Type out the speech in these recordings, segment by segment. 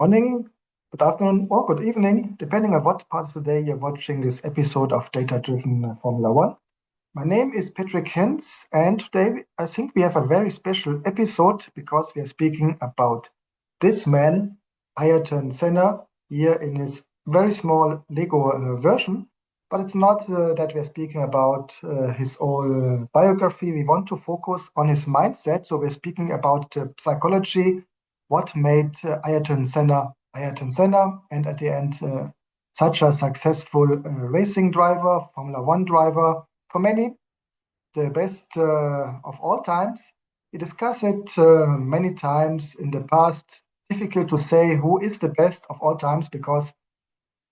morning, good afternoon, or good evening, depending on what part of the day you're watching this episode of Data-Driven Formula One. My name is Patrick Henz, and today I think we have a very special episode because we are speaking about this man, Ayrton Senna, here in his very small Lego version. But it's not that we're speaking about his whole biography. We want to focus on his mindset. So we're speaking about psychology, what made Ayrton Senna, and at the end, such a successful racing driver, Formula One driver, for many, the best of all times. We discussed it many times in the past. Difficult to say who is the best of all times because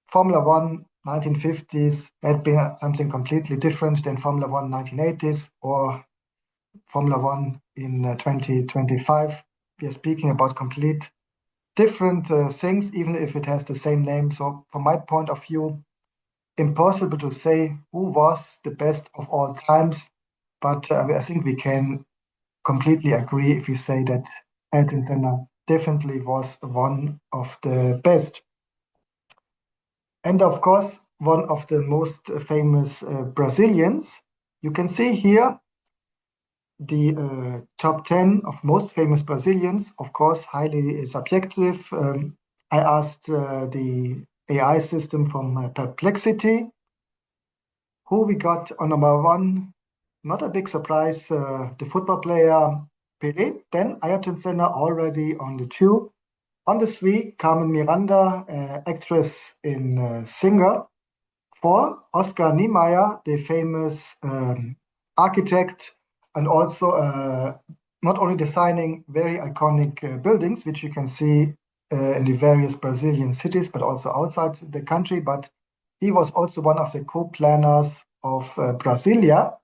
Formula One 1950s had been something completely different than Formula One 1980s or Formula One in 2025. We are speaking about complete different things, even if it has the same name. So from my point of view, impossible to say who was the best of all times, but I think we can completely agree if we say that Ayrton Senna definitely was one of the best. And of course, one of the most famous Brazilians. You can see here the top 10 of most famous Brazilians, of course, highly subjective. I asked the AI system from Perplexity who we got on number one. Not a big surprise, the football player Pelé. Then Ayrton Senna already on the two. On the three, Carmen Miranda, actress in singer. Four, Oscar Niemeyer, the famous architect, and also not only designing very iconic buildings, which you can see in the various Brazilian cities, but also outside the country. But he was also one of the co-planners of Brasilia.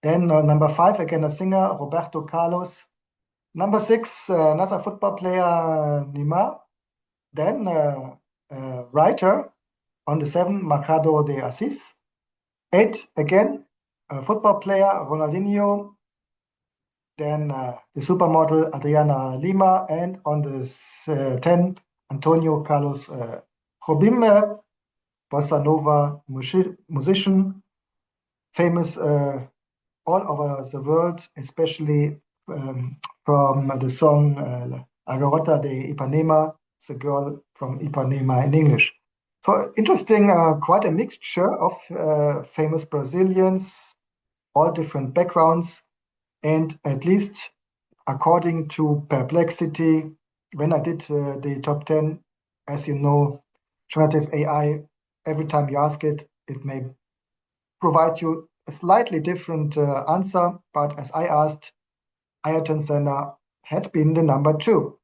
Then number five, again a singer, Roberto Carlos. Number six, another football player, Neymar. Then writer on the seven, Machado de Assis. Eight, again, a football player, Ronaldinho. Then the supermodel, Adriana Lima. And on the 10, Antonio Carlos Jobim, bossa nova musician, famous all over the world, especially from the song A Garota de Ipanema, the girl from Ipanema in English. So interesting, quite a mixture of famous Brazilians, all different backgrounds, and at least according to Perplexity, when I did the top 10, as you know, generative AI, every time you ask it, it may provide you a slightly different answer, but as I asked, Ayrton Senna had been the number two.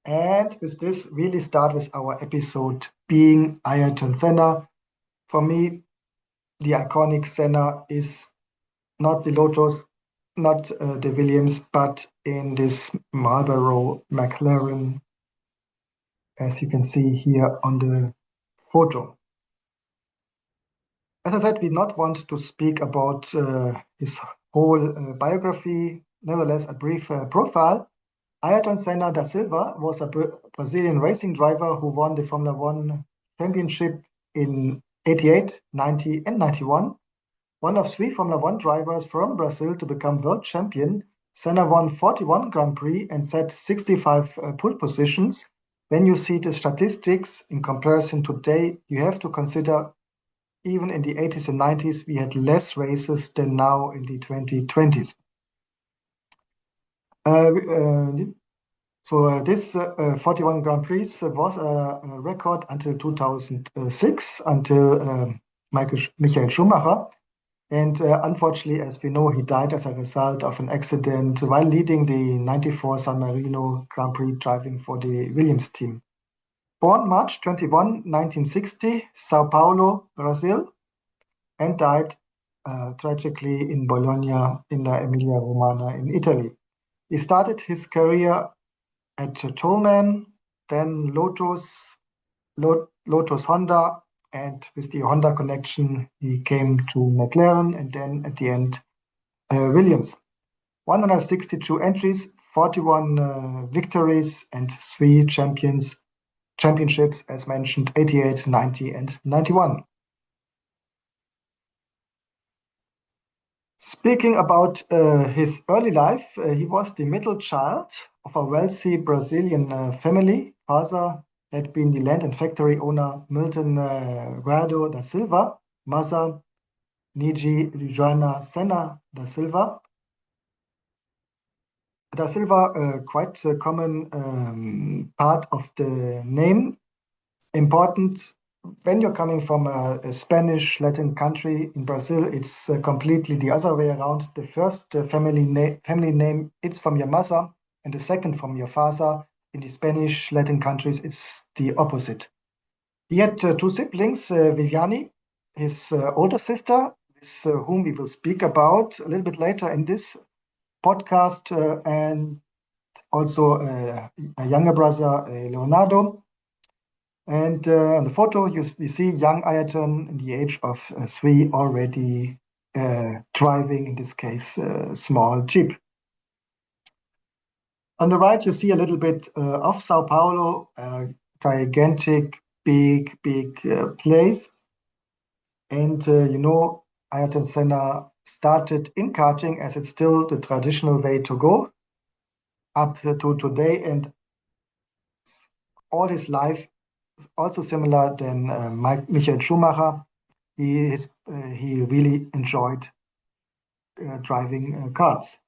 And with this, really start with our episode being Ayrton Senna. For me, the iconic Senna is not the Lotus, not the Williams, but in this Marlboro McLaren, as you can see here on the photo. As I said, we not want to speak about his whole biography, nevertheless, a brief profile. Ayrton Senna da Silva was a Brazilian racing driver who won the Formula One championship in 88, 90, and 91. One of three Formula One drivers from Brazil to become world champion, Senna won 41 Grand Prix and set 65 pole positions. When you see the statistics in comparison today, you have to consider even in the 80s and 90s, we had less races than now in the 2020s. So this 41 Grand Prix was a record until 2006, until Michael Schumacher. And unfortunately, as we know, he died as a result of an accident while leading the 94 San Marino Grand Prix driving for the Williams team. Born March 21, 1960, Sao Paulo, Brazil, and died tragically in Bologna in the Emilia-Romagna in Italy. He started his career at Tollman, then Lotus Honda, and with the Honda connection, he came to McLaren and then at the end, Williams. 162 entries, 41 victories, and three championships, as mentioned, 88, 90, and 91. Speaking about his early life, he was the middle child of a wealthy Brazilian family. Father had been the land and factory owner Milton Guardo da Silva, mother Niji Joana Senna da Silva. Da Silva, quite a common part of the name, important when you're coming from a Spanish Latin country. In Brazil, it's completely the other way around. The first family name, it's from your mother, and the second from your father. In the Spanish Latin countries, it's the opposite. He had two siblings, Viviani, his older sister, with whom we will speak about a little bit later in this podcast, and also a younger brother, Leonardo. And on the photo, we see young Ayrton in the age of 3 already driving, in this case, a small Jeep. On the right, you see a little bit of Sao Paulo, a gigantic, big place. And Ayrton Senna started in karting, as it's still the traditional way to go up to today, and all his life also similar than Michael Schumacher. He really enjoyed driving cars.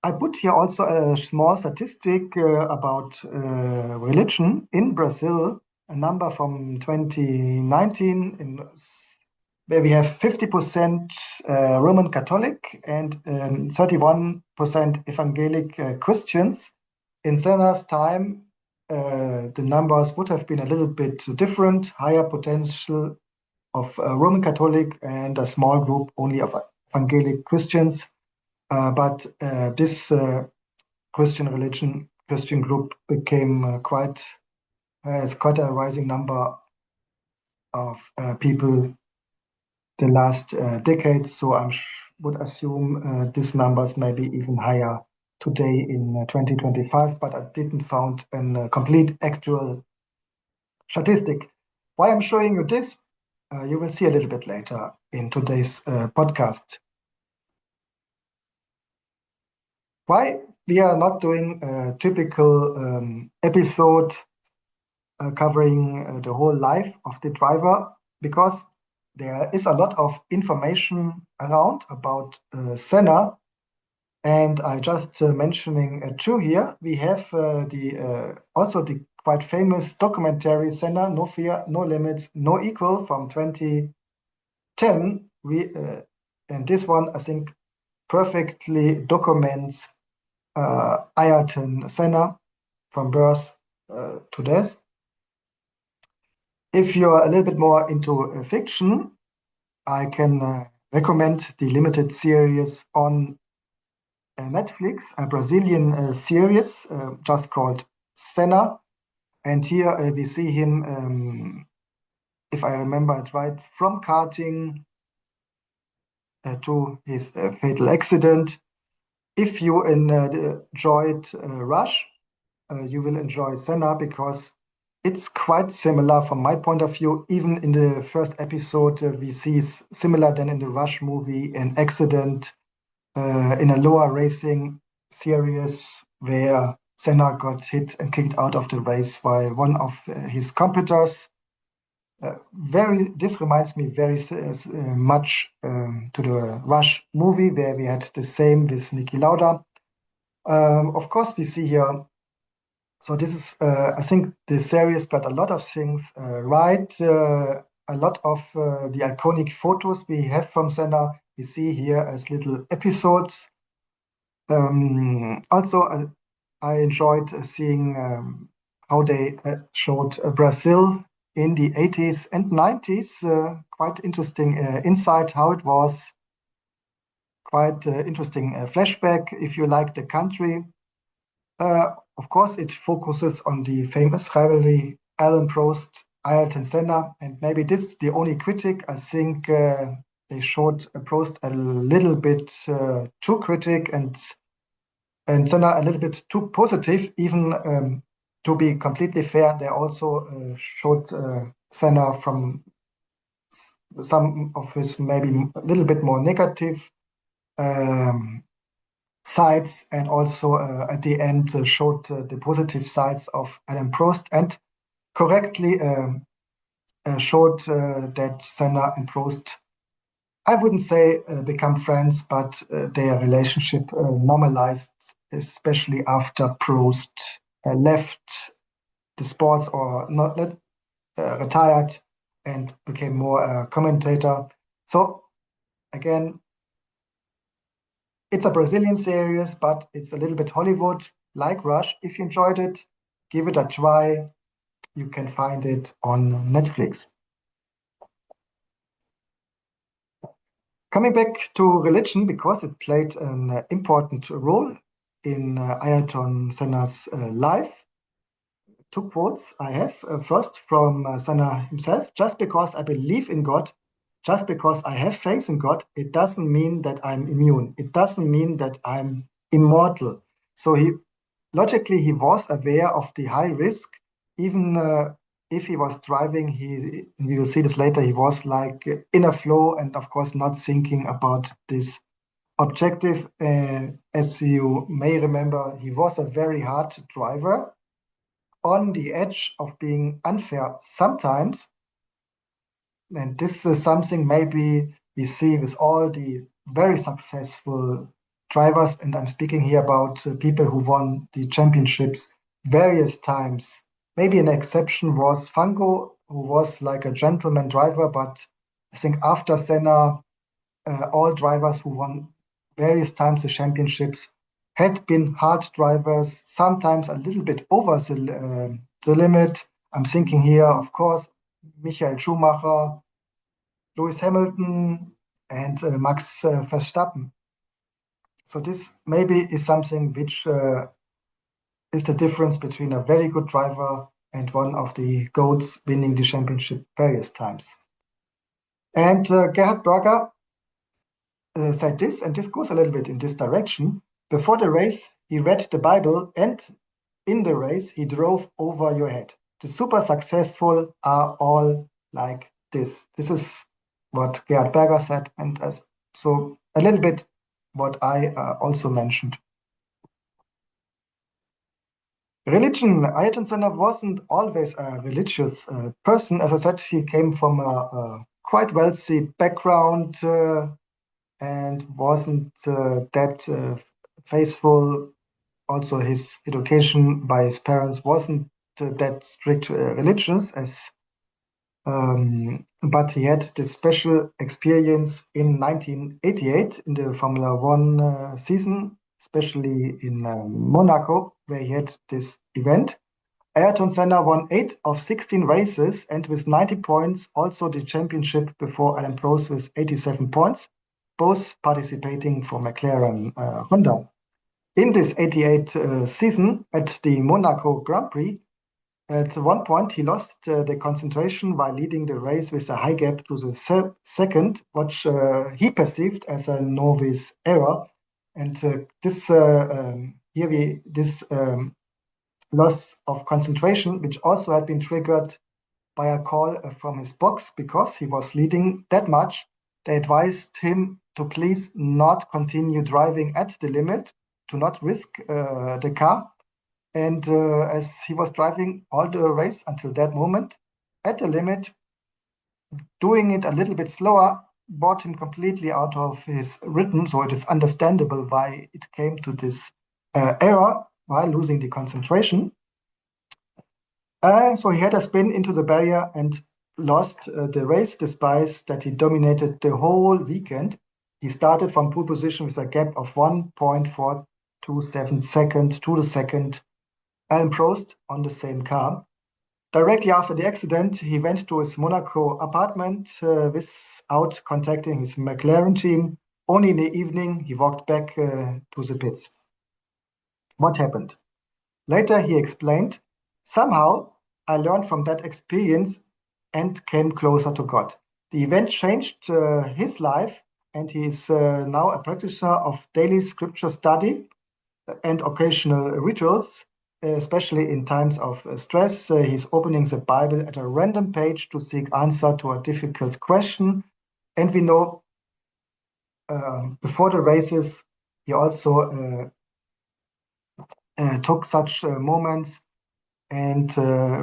I put here also a small statistic about religion in Brazil, a number from 2019, where we have 50% Roman Catholic and 31% Evangelic Christians. In Senna's time, the numbers would have been a little bit different, higher potential of Roman Catholic and a small group only of Evangelic Christians. But this Christian group became has quite a rising number of people the last decades. So I would assume these numbers may be even higher today in 2025, but I didn't found a complete actual statistic. Why I'm showing you this, you will see a little bit later in today's podcast. Why we are not doing a typical episode covering the whole life of the driver? Because there is a lot of information around about Senna, and I just mentioning two here. We have also the quite famous documentary Senna, No Fear, No Limits, No Equal from 2010. And this one, I think, perfectly documents Ayrton Senna from birth to death. If you're a little bit more into fiction, I can recommend the limited series on Netflix, a Brazilian series just called Senna. And here we see him, if I remember it right, from karting to his fatal accident. If you enjoyed Rush, you will enjoy Senna, because it's quite similar from my point of view. Even in the first episode, we see similar than in the Rush movie, an accident in a lower racing series where Senna got hit and kicked out of the race by one of his competitors. This reminds me very much to the Rush movie, where we had the same with Niki Lauda. Of course, we see here. So this is, I think, the series got a lot of things right. A lot of the iconic photos we have from Senna, we see here as little episodes. Also, I enjoyed seeing how they showed Brazil in the 80s and 90s. Quite interesting insight how it was. Quite interesting flashback if you like the country. Of course, it focuses on the famous rivalry Alain Prost, Ayrton Senna, and maybe this is the only critic I think they showed Prost a little bit too critic and Senna a little bit too positive. Even to be completely fair, they also showed Senna from some of his maybe a little bit more negative um, sides, and also at the end showed the positive sides of Alain Prost, and correctly showed that Senna and Prost, I wouldn't say become friends, but their relationship normalized, especially after Prost left the sports or not retired and became more a commentator. So again, it's a Brazilian series, but it's a little bit Hollywood, like Rush. If you enjoyed it, give it a try. You can find it on Netflix. Coming back to religion, because it played an important role in Ayrton Senna's life, two quotes I have. First, from Senna himself: just because I believe in God, just because I have faith in God, it doesn't mean that I'm immune. It doesn't mean that I'm immortal. So logically, he was aware of the high risk. Even if he was driving, we will see this later, he was like in a flow and, of course, not thinking about this objective. As you may remember, he was a very hard driver, on the edge of being unfair sometimes. And this is something maybe we see with all the very successful drivers. And I'm speaking here about people who won the championships various times. Maybe an exception was Fango, who was like a gentleman driver. But I think after Senna, all drivers who won various times the championships had been hard drivers, sometimes a little bit over the limit. I'm thinking here, of course, Michael Schumacher, Lewis Hamilton, and Max Verstappen. So this maybe is something which is the difference between a very good driver and one of the GOATs winning the championship various times. And Gerhard Berger said this, and this goes a little bit in this direction. Before the race, he read the Bible, and in the race, he drove over your head. The super successful are all like this. This is what Gerhard Berger said, and so a little bit what I also mentioned. Religion. Ayrton Senna wasn't always a religious person. As I said, he came from a quite wealthy background. And wasn't that faithful. Also, his education by his parents wasn't that strict religious, but he had this special experience in 1988 in the Formula One season, especially in Monaco, where he had this event. Ayrton Senna won 8 of 16 races, and with 90 points, also the championship before Alain Prost with 87 points, both participating for McLaren-Honda. In this 88 season at the Monaco Grand Prix, at one point he lost the concentration while leading the race with a high gap to the second, which he perceived as a novice error. And this loss of concentration, which also had been triggered by a call from his box because he was leading that much. They advised him to please not continue driving at the limit, to not risk the car. And as he was driving all the race until that moment at the limit, doing it a little bit slower brought him completely out of his rhythm. So it is understandable why it came to this error while losing the concentration. So he had a spin into the barrier and lost the race, despite that he dominated the whole weekend. He started from pole position with a gap of 1.427 seconds to the second Alain Prost on the same car. Directly after the accident, he went to his Monaco apartment without contacting his McLaren team. Only in the evening, he walked back to the pits. What happened? Later, he explained, somehow I learned from that experience and came closer to God. The event changed his life, and he is now a practitioner of daily scripture study and occasional rituals, especially in times of stress. He's opening the Bible at a random page to seek answer to a difficult question. And we know before the races, he also took such moments and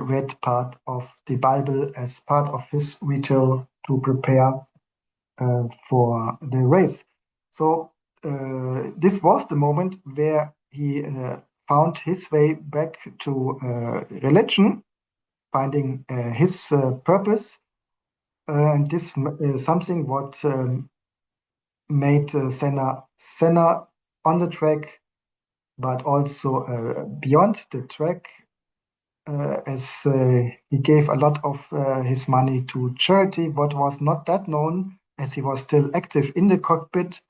read part of the Bible as part of his ritual to prepare for the race. So this was the moment where he found his way back to religion, finding his purpose. And this is something what made Senna on the track, but also beyond the track, as he gave a lot of his money to charity, what was not that known as he was still active in the cockpit.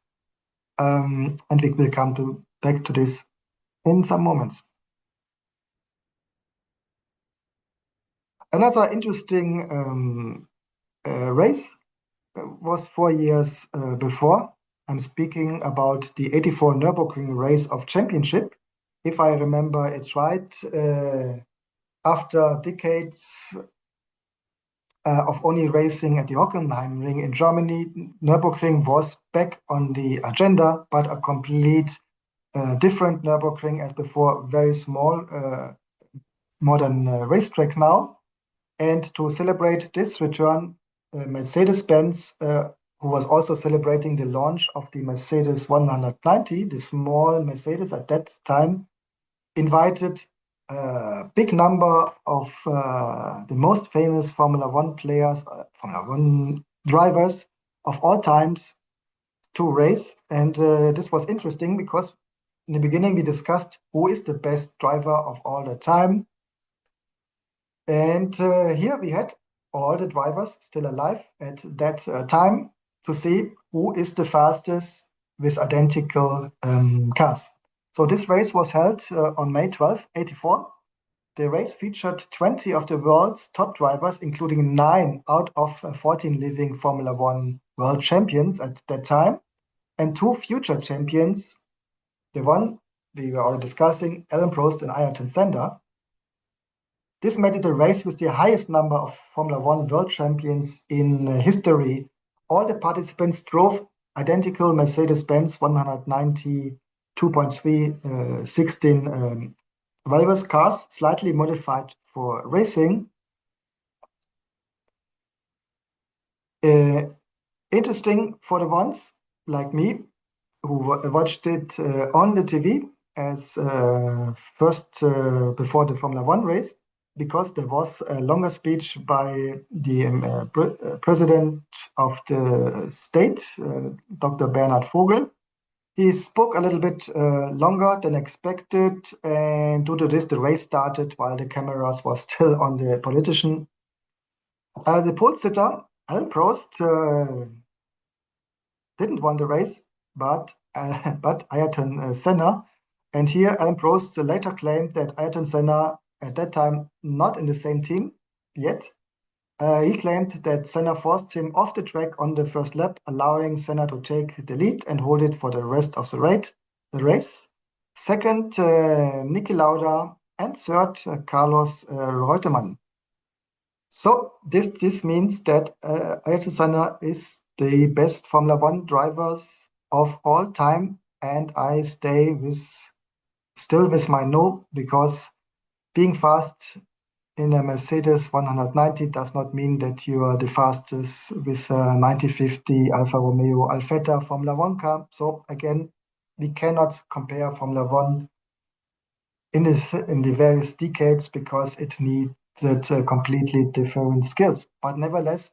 And we will come back to this in some moments. Another interesting race was 4 years before. I'm speaking about the 84 Nürburgring race of championship. If I remember it right, after decades of only racing at the Hockenheimring in Germany, Nürburgring was back on the agenda, but a complete different Nürburgring as before, very small, modern racetrack now. And to celebrate this return, Mercedes-Benz, who was also celebrating the launch of the Mercedes 190, the small Mercedes at that time, invited a big number of the most famous Formula One players, Formula One drivers of all times to race. And this was interesting because in the beginning we discussed who is the best driver of all the time. And here we had all the drivers still alive at that time to see who is the fastest with identical cars. So this race was held on May 12, 84. The race featured 20 of the world's top drivers, including 9 out of 14 living Formula One world champions at that time, and 2 future champions. The one we were already discussing, Alain Prost and Ayrton Senna. This made it a race with the highest number of Formula One world champions in history. All the participants drove identical Mercedes-Benz 190 2.3 16 Valves cars, slightly modified for racing. Interesting for the ones like me who watched it on the TV as first before the Formula One race, because there was a longer speech by the president of the state, Dr. Bernhard Vogel. He spoke a little bit longer than expected, and due to this, the race started while the cameras were still on the politician. The pole sitter, Alain Prost, didn't win the race, but Ayrton Senna. And here, Alain Prost later claimed that Ayrton Senna, at that time not in the same team yet, he claimed that Senna forced him off the track on the first lap, allowing Senna to take the lead and hold it for the rest of the race. Second, Niki Lauda, and third, Carlos Reutemann. So this means that Ayrton Senna is the best Formula One drivers of all time, and I stay still with my no, because being fast in a Mercedes 190 does not mean that you are the fastest with a 9050 Alfa Romeo Alfetta Formula One car. So again, we cannot compare Formula One in the various decades because it needed completely different skills. But nevertheless,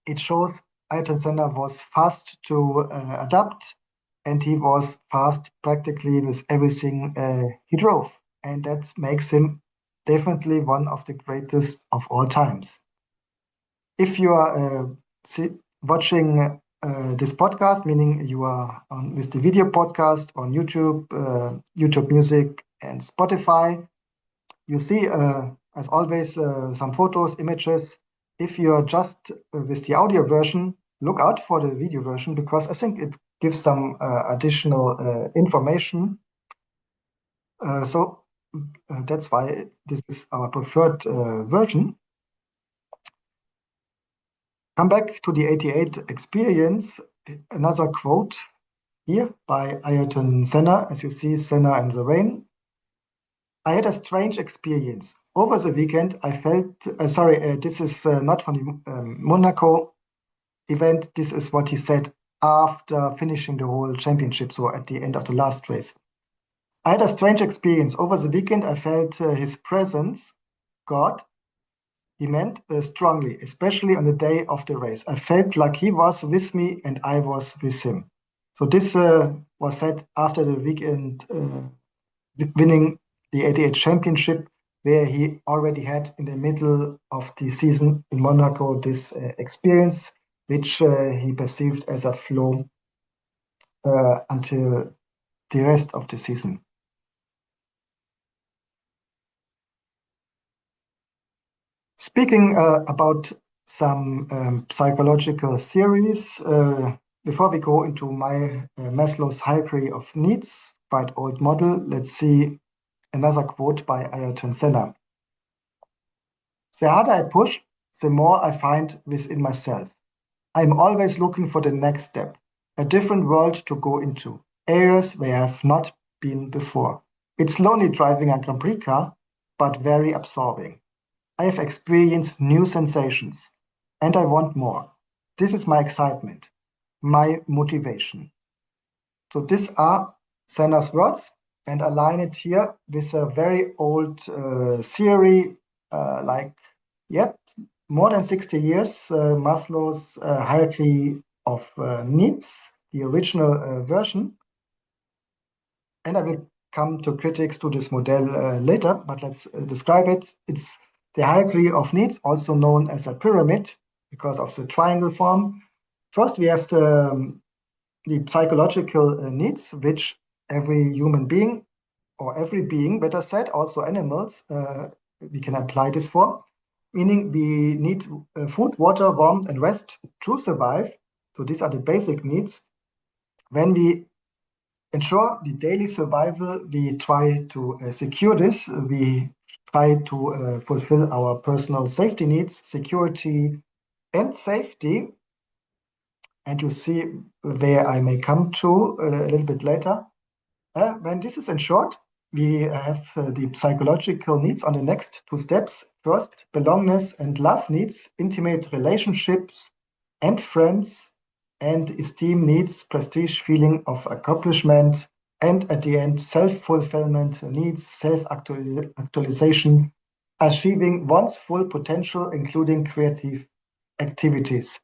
it shows Ayrton Senna was fast to adapt, and he was fast practically with everything he drove. And that makes him definitely one of the greatest of all times. If you are watching this podcast, meaning you are on with the video podcast on YouTube, YouTube Music, and Spotify, you see, as always, some photos, images if you're just with the audio version, look out for the video version because I think it gives some additional information. So that's why this is our preferred version. Come back to the 88 experience. Another quote here by Ayrton Senna. As you see, Senna and the rain. I had a strange experience. Over the weekend, I felt, this is not from the Monaco event. This is what he said after finishing the whole championship, so at the end of the last race. I had a strange experience. Over the weekend, I felt his presence, God, he meant strongly, especially on the day of the race. I felt like he was with me and I was with him. So this was said after the weekend winning the 88 championship, where he already had in the middle of the season in Monaco this experience, which he perceived as a flow until the rest of the season. Speaking about some psychological theories, before we go into my Maslow's hierarchy of needs, quite old model, let's see another quote by Ayrton Senna. The harder I push, the more I find within myself. I'm always looking for the next step, a different world to go into, areas where I have not been before. It's lonely driving a Grand Prix car, but very absorbing. I have experienced new sensations, and I want more. This is my excitement, my motivation. So these are Senna's words, and I line it here with a very old theory, like, yet more than 60 years, Maslow's hierarchy of needs, the original version. And I will come to critics to this model later, but let's describe it. It's the hierarchy of needs, also known as a pyramid because of the triangle form. First, we have the psychological needs, which every human being, or every being, better said, also animals, we can apply this for, meaning we need food, water, warmth, and rest to survive. So these are the basic needs. When we ensure the daily survival, we try to secure this. We try to fulfill our personal safety needs, security, and safety. And you see where I may come to a little bit later. When this is ensured, we have the psychological needs on the next two steps. First, belongingness and love needs, intimate relationships and friends, and esteem needs, prestige, feeling of accomplishment, and at the end, self-fulfillment needs, self-actualization, achieving one's full potential, including creative activities.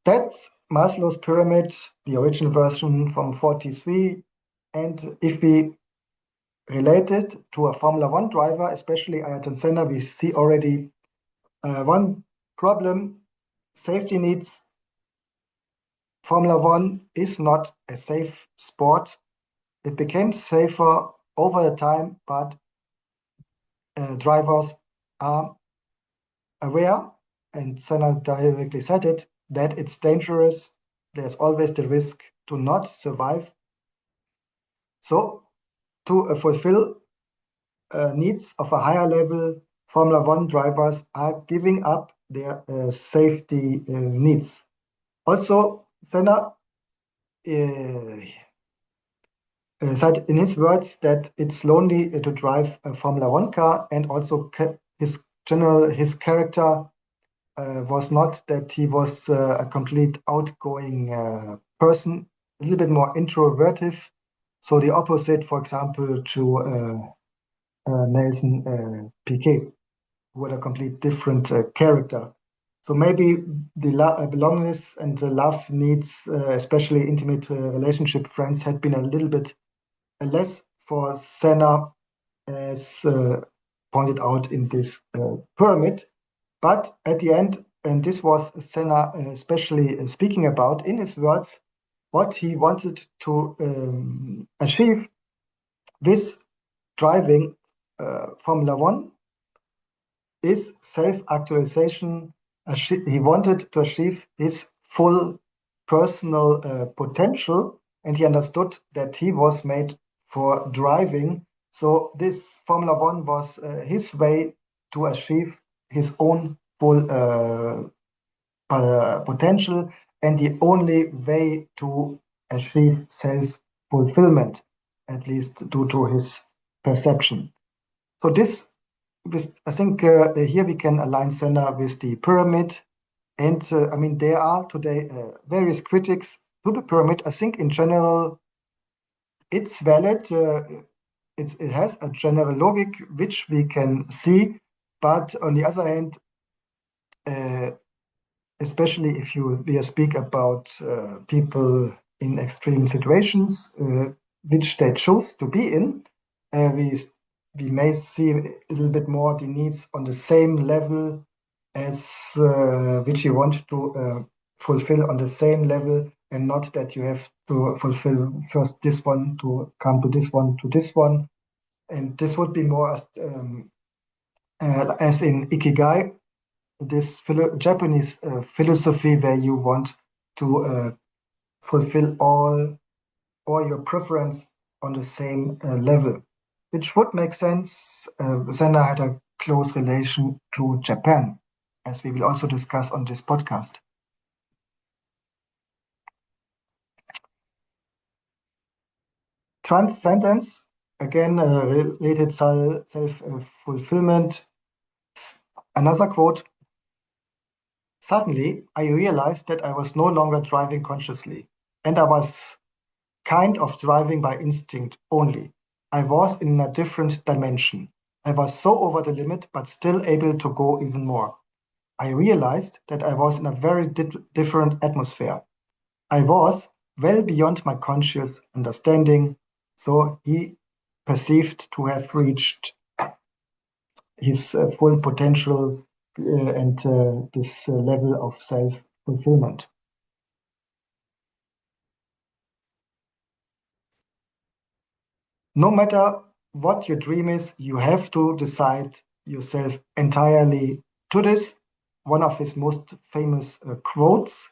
That's Maslow's pyramid, the original version from 43. And if we relate it to a Formula One driver, especially Ayrton Senna, we see already one problem: safety needs. Formula One is not a safe sport. It became safer over the time, but drivers are aware, and Senna directly said it, that it's dangerous. There's always the risk to not survive. So to fulfill needs of a higher level, Formula One drivers are giving up their safety needs. Also, Senna said in his words that it's lonely to drive a Formula One car, and also his character was not that he was a complete outgoing person, a little bit more introverted. So the opposite, for example, to Nelson Piquet, who had a complete different character. So maybe the belongingness and the love needs, especially intimate relationship friends, had been a little bit less for Senna, as pointed out in this pyramid. But at the end, and this was Senna especially speaking about in his words, what he wanted to achieve with driving Formula One is self-actualization. He wanted to achieve his full personal potential, and he understood that he was made for driving. So this Formula One was his way to achieve his own full potential, and the only way to achieve self-fulfillment, at least due to his perception. So I think here we can align Senna with the pyramid. And I mean, there are today various critics to the pyramid. I think in general, it's valid. It has a general logic, which we can see. But on the other hand, uh, especially if we speak about people in extreme situations, which they choose to be in, uh, we we may see a little bit more the needs on the same level as which you want to fulfill on the same level, and not that you have to fulfill first this one to come to this one to this one. And this would be more as in Ikigai, this Japanese philosophy where you want to fulfill all your preference on the same level, which would make sense. Senna had a close relation to Japan, as we will also discuss on this podcast. Transcendence, again, related self-fulfillment. Another quote: suddenly, I realized that I was no longer driving consciously, and I was kind of driving by instinct only. I was in a different dimension. I was so over the limit, but still able to go even more. I realized that I was in a very different atmosphere. I was well beyond my conscious understanding, so he perceived to have reached his full potential and this level of self fulfillment. No matter what your dream is, you have to decide yourself entirely to this. One of his most famous quotes.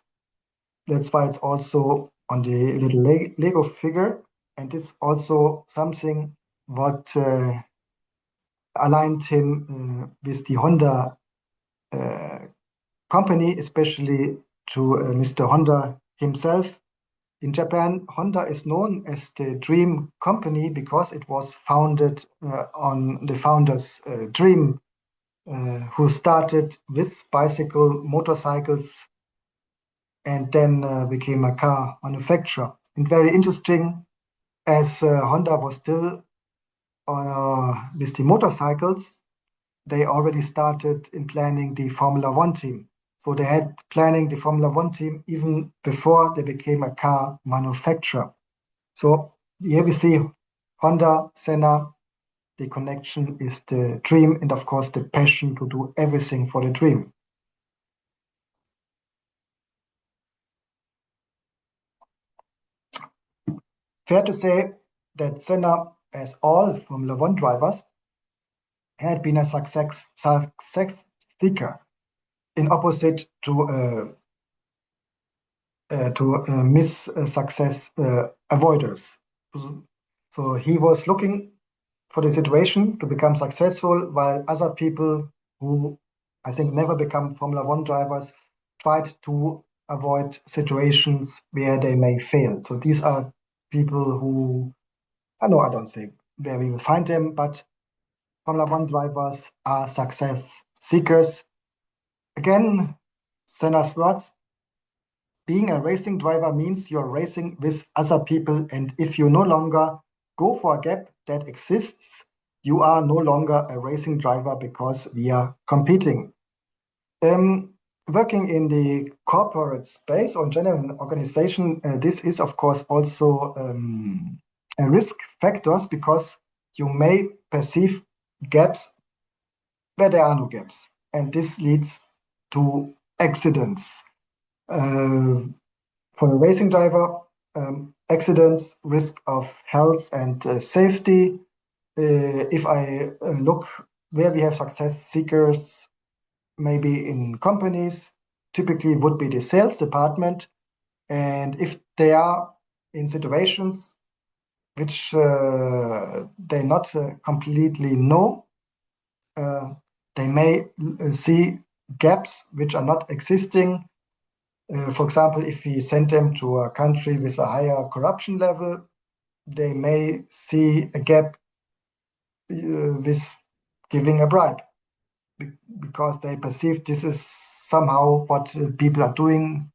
That's why it's also on the little Lego figure. And it's also something what aligned him with the Honda uh, company, especially to Mr. Honda himself. In Japan, Honda is known as the dream company because it was founded on the founder's dream, who started with bicycle, motorcycles, and then became a car manufacturer. And very interesting, as Honda was still with the motorcycles, they already started in planning the Formula One team. So they had planning the Formula One team even before they became a car manufacturer. So here we see Honda, Senna, the connection is the dream, and of course the passion to do everything for the dream. Fair to say that Senna, as all Formula One drivers, had been a success seeker, in opposite to miss success avoiders. So he was looking for the situation to become successful, while other people who I think never become Formula One drivers tried to avoid situations where they may fail. So these are people who, I know I don't think where we will find them, but Formula One drivers are success seekers. Again, Senna's words: being a racing driver means you're racing with other people, and if you no longer go for a gap that exists, you are no longer a racing driver because we are competing. Um, Working in the corporate space or in general in organization, this is of course also a risk factors because you may perceive gaps where there are no gaps, and this leads to accidents. Uh, for a racing driver, accidents, risk of health and safety. If I look where we have success seekers, maybe in companies, typically would be the sales department. And if they are in situations which they not completely know, uh, they may see gaps which are not existing. For example, if we send them to a country with a higher corruption level, they may see a gap with giving a bribe because they perceive this is somehow what people are doing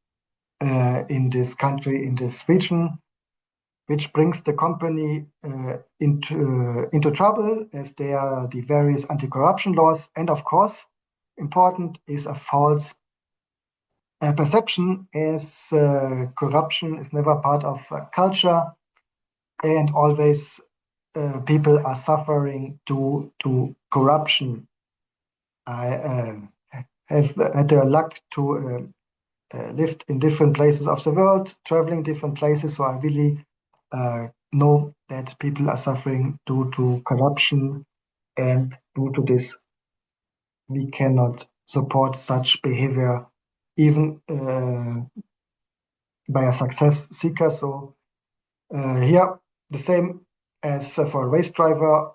in this country, in this region, which brings the company into trouble as there are the various anti-corruption laws. And of course, important is a false perception as corruption is never part of culture and always people are suffering due to corruption. I have had the luck to lived in different places of the world, traveling different places. So I really know that people are suffering due to corruption, and due to this, we cannot support such behavior, even by a success seeker. So here, the same as for a race driver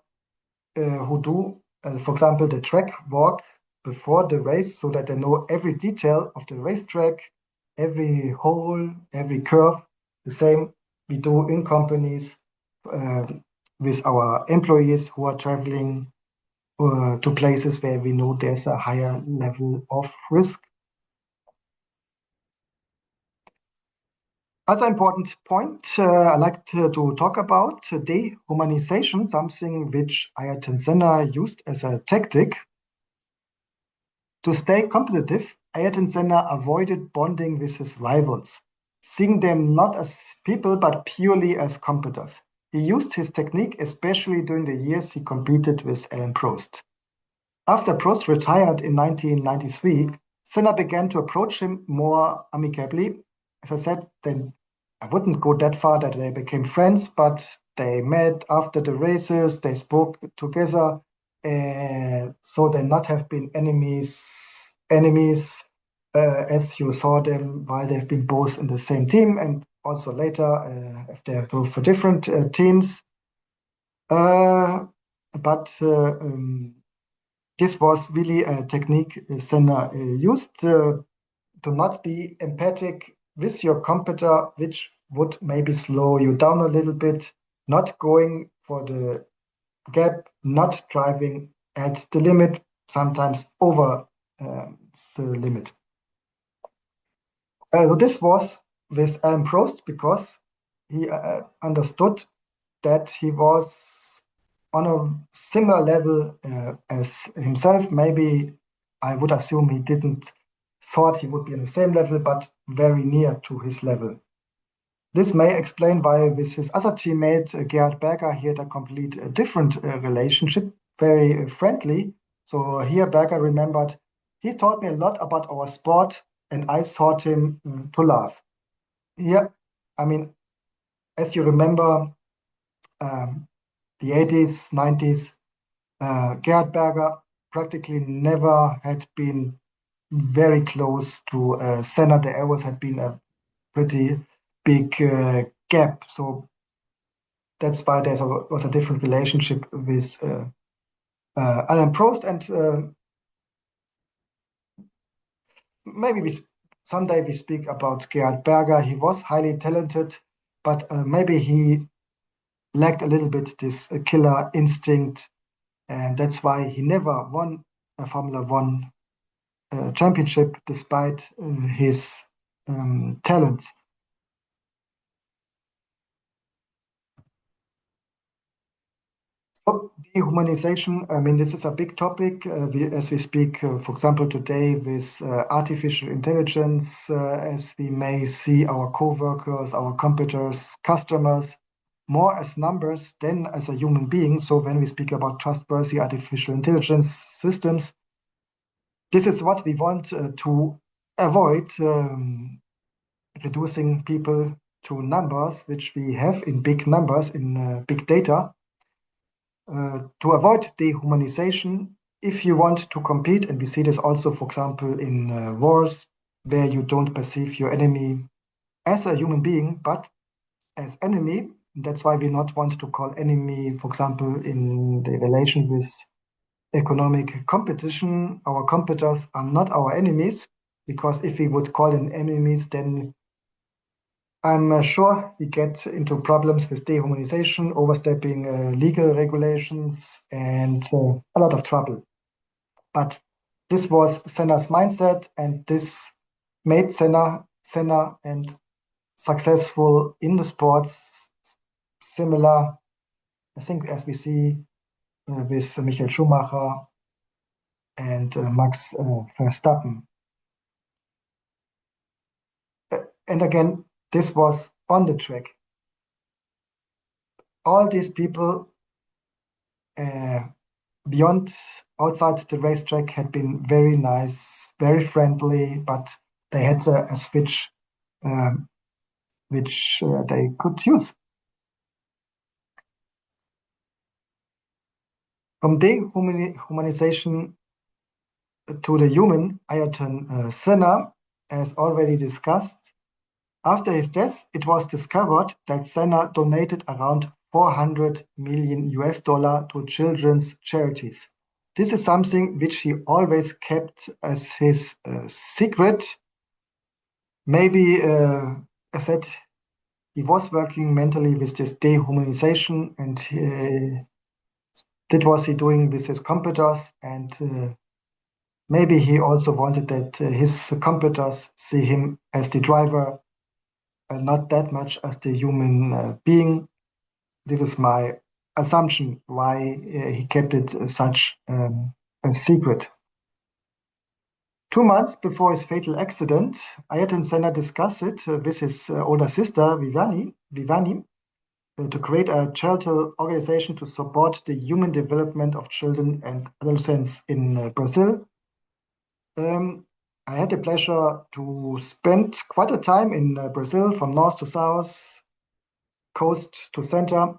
who do, for example, the track walk before the race so that they know every detail of the racetrack, every hole, every curve. The same we do in companies uh, with our employees who are traveling to places where we know there's a higher level of risk. Other important point I like to talk about dehumanization, something which Ayrton Senna used as a tactic. To stay competitive, Ayrton Senna avoided bonding with his rivals, seeing them not as people but purely as competitors. He used his technique especially during the years he competed with Alain Prost. After Prost retired in 1993, Senna began to approach him more amicably. As I said, then I wouldn't go that far that they became friends, but they met after the races, they spoke together, so they not have been enemies as you saw them while they've been both in the same team, and also later if they go for different teams. But this was really a technique Senna used to not be empathic with your competitor, which would maybe slow you down a little bit, not going for the gap, not driving at the limit, sometimes over the limit. So this was with Alain Prost because he understood that he was on a similar level as himself. Maybe I would assume he didn't thought he would be on the same level, but very near to his level. This may explain why with his other teammate, Gerhard Berger, he had a complete different relationship, very friendly. So here Berger remembered, he taught me a lot about our sport and I taught him to laugh. Here, I mean, as you remember, um, the 80s, 90s, Gerhard Berger practically never had been very close to Senna. There always had been a pretty big gap. So that's why was a different relationship with Alain Prost. And maybe someday we speak about Gerhard Berger. He was highly talented, but maybe he lacked a little bit this killer instinct. And that's why he never won a Formula One championship despite his talent. So dehumanization, I mean, this is a big topic as we speak, for example, today with artificial intelligence, as we may see our co-workers, our competitors, customers, more as numbers than as a human being. So when we speak about trustworthy artificial intelligence systems, this is what we want to avoid, reducing people to numbers, which we have in big numbers in big data. To avoid dehumanization, if you want to compete, and we see this also, for example, in wars, where you don't perceive your enemy as a human being, but as enemy. That's why we not want to call enemy, for example, in the relation with economic competition. Our competitors are not our enemies, because if we would call them enemies, then I'm sure we get into problems with dehumanization, overstepping legal regulations, and a lot of trouble. But this was Senna's mindset, and this made Senna and successful in the sports, similar, I think, as we see with Michael Schumacher and Max Verstappen. And again, this was on the track. All these people uh, beyond outside the racetrack had been very nice, very friendly, but they had a switch um, which they could use. From dehumanization to the human, Ayrton Senna, as already discussed, after his death, it was discovered that Senna donated around 400 million US dollar to children's charities. This is something which he always kept as his secret. Maybe, I said, he was working mentally with this dehumanization, and that was he doing with his competitors, and maybe he also wanted that his competitors see him as the driver, not that much as the human being. This is my assumption why he kept it such a secret. 2 months before his fatal accident, Ayrton Senna discussed it with his older sister Vivani, to create a charitable organization to support the human development of children and adolescents in Brazil. I had the pleasure to spend quite a time in Brazil, from north to south, coast to center.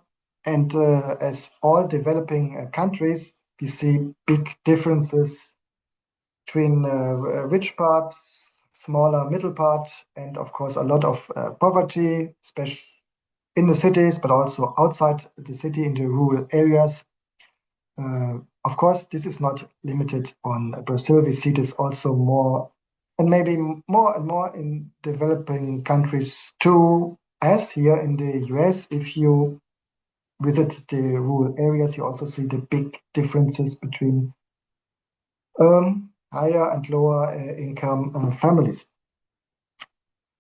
And as all developing countries, we see big differences between rich parts, smaller middle part, and of course a lot of poverty, especially in the cities, but also outside the city in the rural areas. Of course, this is not limited on Brazil. We see this also more, and maybe more and more, in developing countries too, as here in the US. If you visit the rural areas, you also see the big differences between higher and lower income families.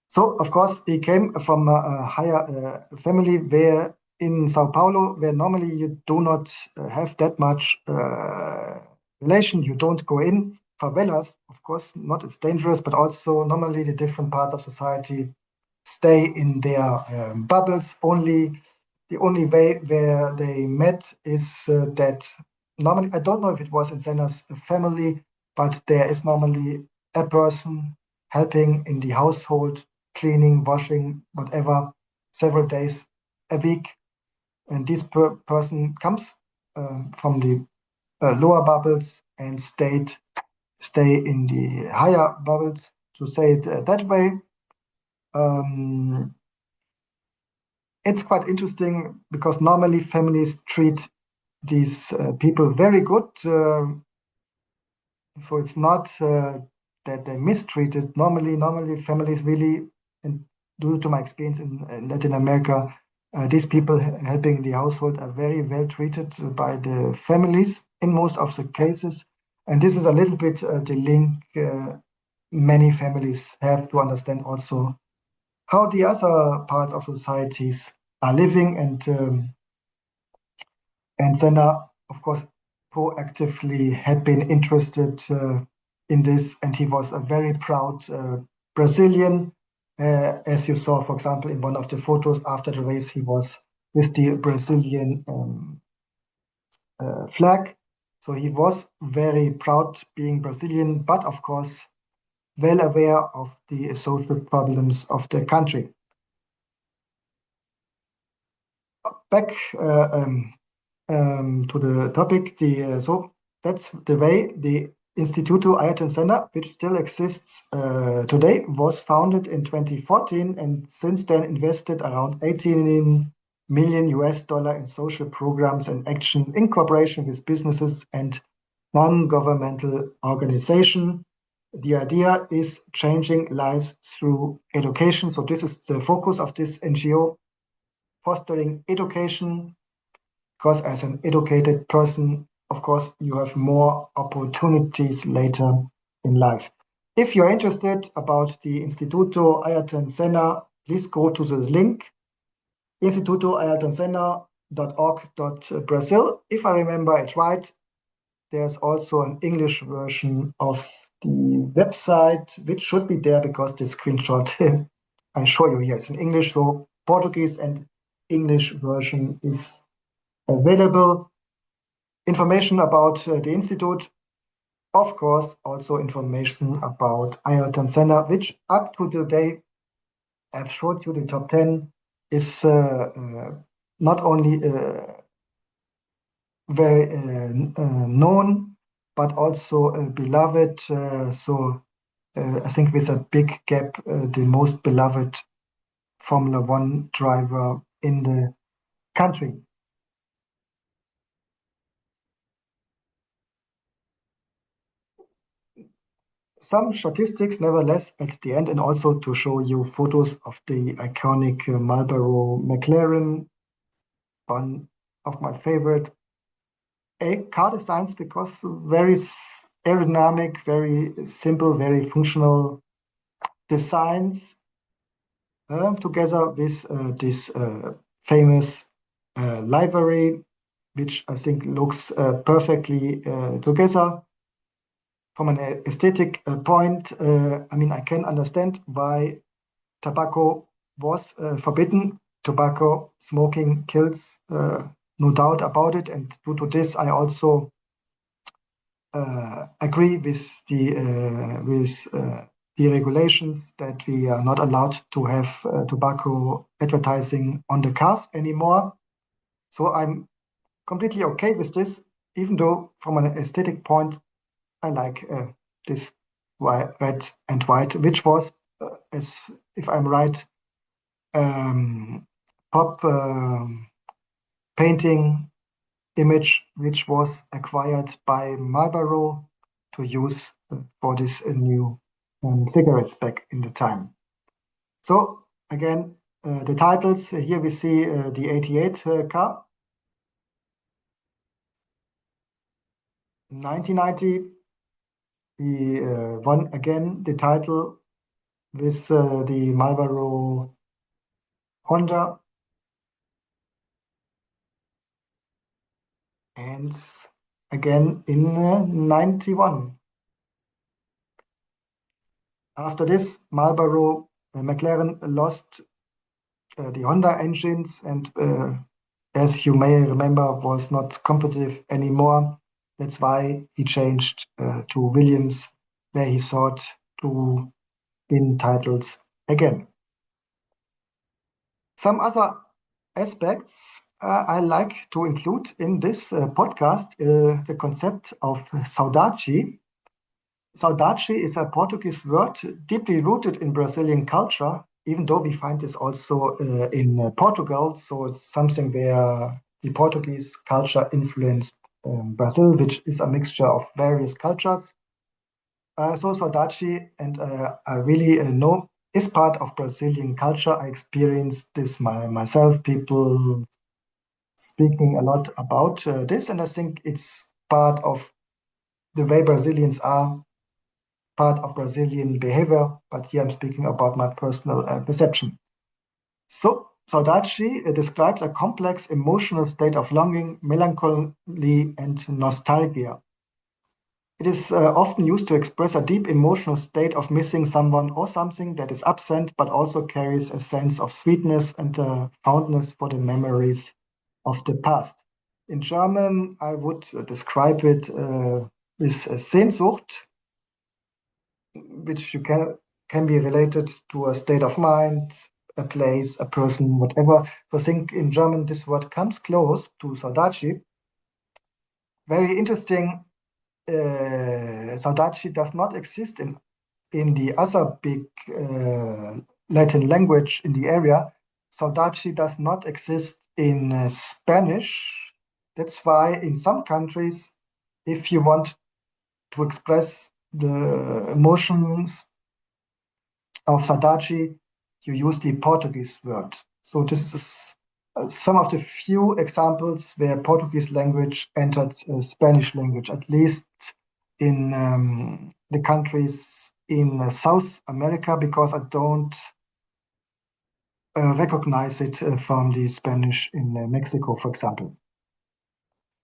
So, of course, he came from a higher family, where in Sao Paulo, where normally you do not have that much relation. You don't go in favelas, of course, not it's dangerous, but also normally the different parts of society stay in their bubbles. The only way where they met is that normally, I don't know if it was in Senna's family, but there is normally a person helping in the household, cleaning, washing, whatever, several days a week. And this person comes from the lower bubbles and stay in the higher bubbles, to say it that way. Um, it's quite interesting, because normally families treat these people very good. So it's not that they mistreated. Normally families really, and due to my experience in Latin America, these people helping the household are very well treated by the families in most of the cases. And this is a little bit the link many families have to understand also how the other parts of societies are living. And Senna, of course, proactively had been interested in this, and he was a very proud Brazilian. As you saw, for example, in one of the photos after the race, he was with the Brazilian flag. So he was very proud being Brazilian, but of course, well aware of the social problems of the country. Back to the topic, so that's the way the Instituto Ayrton Senna, which still exists today, was founded in 2014 and since then invested around 18 million US dollar in social programs and action in cooperation with businesses and non-governmental organizations. The idea is changing lives through education. So this is the focus of this NGO, fostering education, because as an educated person, of course, you have more opportunities later in life. If you're interested about the Instituto Ayrton Senna, please go to the link institutoayrtonsenna.org.brazil. If I remember it right, there's also an English version of the website, which should be there because the screenshot I show you here is in English. So Portuguese and English version is available. Information about the Institute, of course, also information about Ayrton Senna, which up to today, I've showed you the top 10, is not only very known, but also beloved. I think with a big gap, the most beloved Formula One driver in the country. Some statistics, nevertheless, at the end, and also to show you photos of the iconic Marlboro McLaren, one of my favorite car designs because very aerodynamic, very simple, very functional designs, together with this famous livery, which I think looks perfectly together. From an aesthetic point, I mean, I can understand why tobacco was forbidden. Tobacco smoking kills, no doubt about it. And due to this, I also agree with the regulations that we are not allowed to have tobacco advertising on the cars anymore. So I'm completely okay with this, even though from an aesthetic point, I like this red and white, which was, as if I'm right, pop painting image, which was acquired by Marlboro to use for this new cigarettes back in the time. So again, the titles here we see the 88 car, 1990. We won again the title with the Marlboro Honda, and again in 91. After this, Marlboro McLaren lost the Honda engines and, as you may remember, was not competitive anymore. That's why he changed to Williams, where he sought to win titles again. Some other aspects I like to include in this podcast, the concept of saudade. Saudade is a Portuguese word deeply rooted in Brazilian culture, even though we find this also in Portugal. So it's something where the Portuguese culture influenced Brazil, which is a mixture of various cultures. So saudade, and I really know, is part of Brazilian culture. I experienced this myself, people speaking a lot about this, and I think it's part of the way Brazilians are, part of Brazilian behavior, but here I'm speaking about my personal perception. So, saudade describes a complex emotional state of longing, melancholy, and nostalgia. It is often used to express a deep emotional state of missing someone or something that is absent, but also carries a sense of sweetness and fondness for the memories of the past. In German, I would describe it with Sehnsucht, which you can be related to a state of mind, a place, a person, whatever. So I think in German this word comes close to saudade. Very interesting. Saudaci does not exist in the other big Latin language in the area. Saudaci does not exist in Spanish. That's why in some countries, if you want to express the emotions of Saudaci, you use the Portuguese word. So this is some of the few examples where Portuguese language entered Spanish language, at least in the countries in South America, because I don't recognize it from the Spanish in Mexico, for example.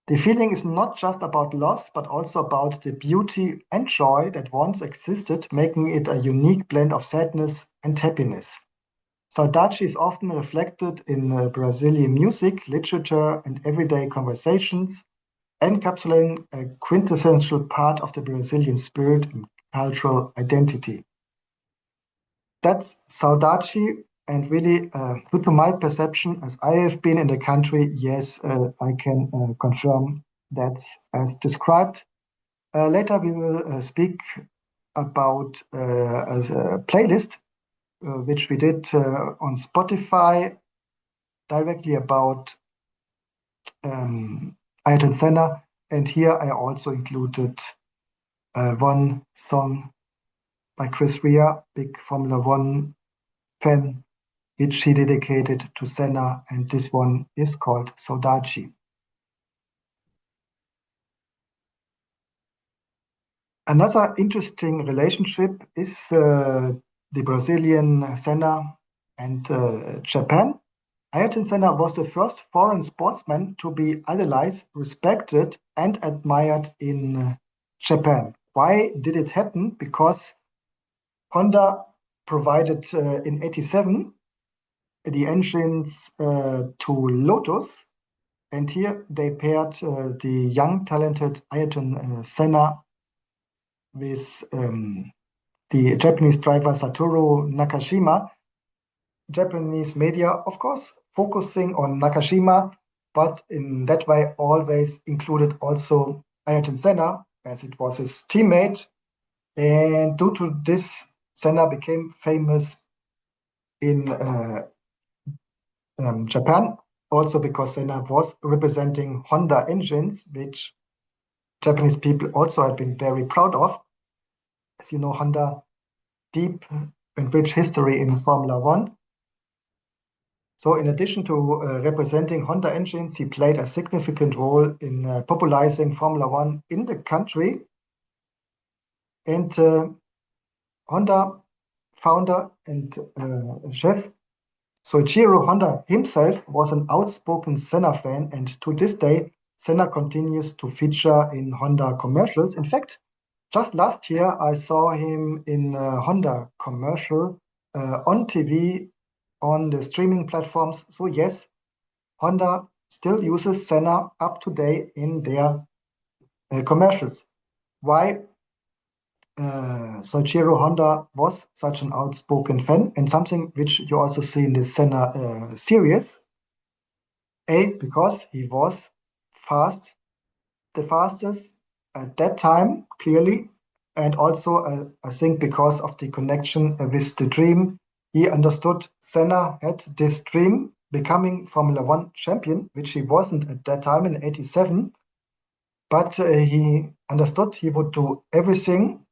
The feeling is not just about loss, but also about the beauty and joy that once existed, making it a unique blend of sadness and happiness. Saudade is often reflected in Brazilian music, literature, and everyday conversations, encapsulating a quintessential part of the Brazilian spirit and cultural identity. That's Saudade, and really, due to my perception, as I have been in the country, yes, I can confirm that's as described. Later, we will speak about a playlist which we did on Spotify directly about Ayrton Senna. And here I also included one song by Chris Rea, big Formula One fan, which he dedicated to Senna. And this one is called Saudade. Another interesting relationship is the Brazilian Senna and Japan. Ayrton Senna was the first foreign sportsman to be idolized, respected, and admired in Japan. Why did it happen? Because Honda provided in '87 the engines to Lotus, and here they paired the young, talented Ayrton Senna with the Japanese driver Satoru Nakashima. Japanese media, of course, focusing on Nakashima, but in that way always included also Ayrton Senna, as it was his teammate. And due to this, Senna became famous in Japan, also because Senna was representing Honda engines, which Japanese people also had been very proud of. As you know, Honda deep and rich history in Formula One. So in addition to representing Honda engines, he played a significant role in popularizing Formula One in the country. And Honda founder and chef Soichiro Honda himself was an outspoken Senna fan, and to this day, Senna continues to feature in Honda commercials. In fact, just last year, I saw him in a Honda commercial on TV, on the streaming platforms. So yes, Honda still uses Senna up to date in their commercials. Why Soichiro Honda was such an outspoken fan, and something which you also see in the Senna series. Because he was fast, the fastest at that time, clearly, and also I think because of the connection with the dream, he understood Senna had this dream becoming Formula One champion, which he wasn't at that time in '87, but he understood he would do everything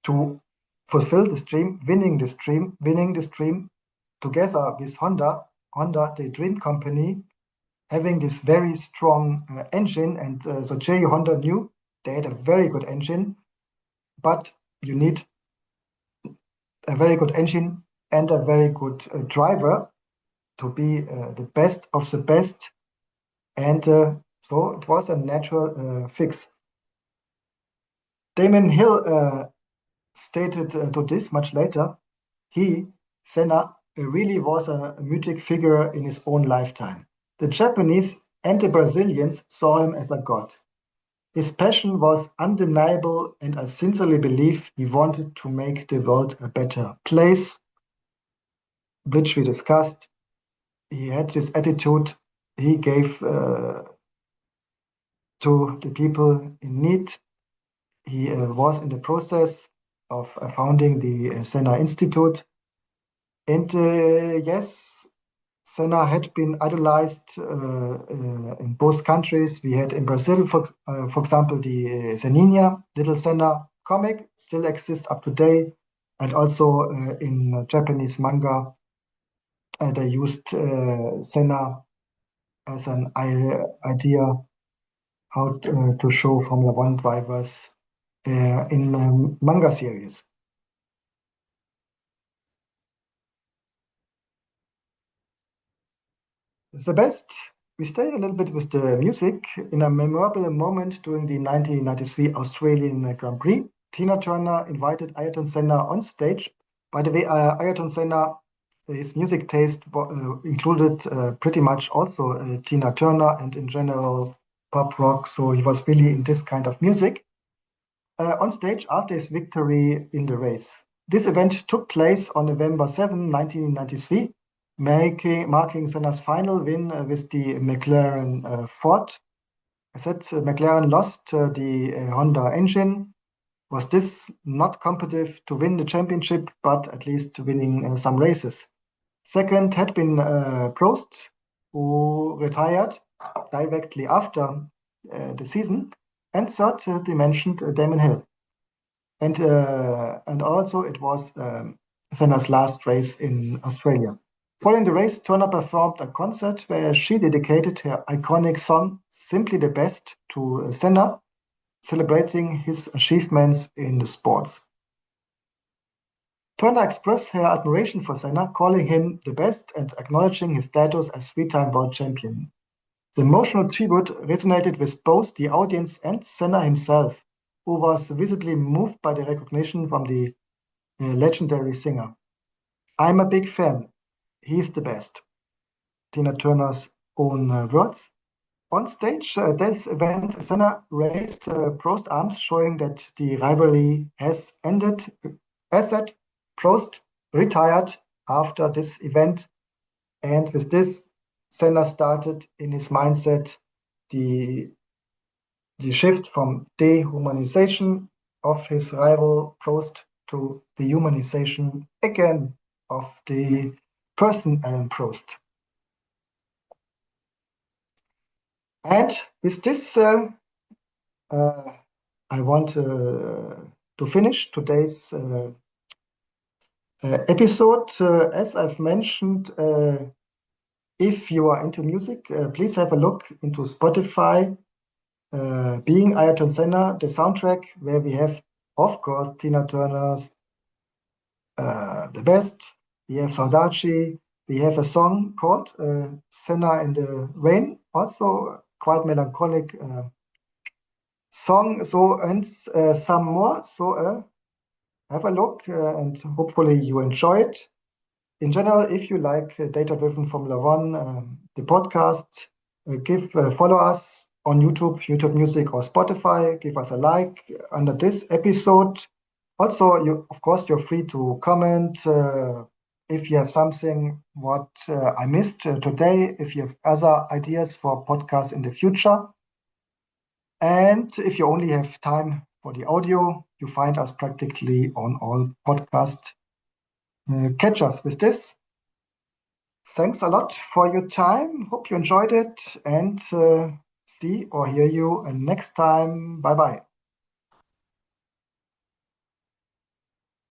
to fulfill this dream, winning this dream together with Honda, the dream company, having this very strong engine. And so J. Honda knew they had a very good engine, but you need a very good engine and a very good driver to be the best of the best. And so it was a natural fix. Damon Hill stated to this much later. Senna, really was a mythic figure in his own lifetime. The Japanese and the Brazilians saw him as a god. His passion was undeniable, and I sincerely believe he wanted to make the world a better place, which we discussed. He had this attitude he gave to the people in need. He was in the process of founding the Senna Institute. And yes, Senna had been idolized in both countries. We had in Brazil, for example, the Zeninha, Little Senna comic still exists up to date. And also in Japanese manga, they used Senna as an idea how to show Formula One drivers in manga series. The best, we stay a little bit with the music. In a memorable moment during the 1993 Australian Grand Prix, Tina Turner invited Ayrton Senna on stage. By the way, Ayrton Senna, his music taste included pretty much also Tina Turner and in general pop rock. So he was really in this kind of music on stage after his victory in the race. This event took place on November 7, 1993, marking Senna's final win with the McLaren Ford. I said McLaren lost the Honda engine. Was this not competitive to win the championship, but at least winning some races? Second had been Prost, who retired directly after the season. And third, they mentioned Damon Hill. And also it was Senna's last race in Australia. Following the race, Turner performed a concert where she dedicated her iconic song "Simply the Best" to Senna, celebrating his achievements in the sports. Turner expressed her admiration for Senna, calling him the best and acknowledging his status as three-time world champion. The emotional tribute resonated with both the audience and Senna himself, who was visibly moved by the recognition from the legendary singer. "I'm a big fan. He's the best." Tina Turner's own words. On stage, this event, Senna raised Prost's arms, showing that the rivalry has ended. As said, Prost retired after this event, and with this, Senna started in his mindset the the shift from dehumanization of his rival Prost to the humanization again of the person Alan Prost. And with this, uh, I want to finish today's episode. As I've mentioned, if you are into music, please have a look into Spotify. Being Ayrton Senna, the soundtrack, where we have, of course, Tina Turner's The Best, we have Saudaci, we have a song called Senna in the Rain, also quite melancholic song. So, and some more. So, have a look and hopefully you enjoy it. In general, if you like data-driven Formula One, the podcast, follow us on YouTube, YouTube Music, or Spotify. Give us a like under this episode. Also, of course, you're free to comment if you have something what I missed today. If you have other ideas for podcasts in the future, and if you only have time for the audio, you find us practically on all podcast catchers. With this, thanks a lot for your time. Hope you enjoyed it and see or hear you next time. Bye bye.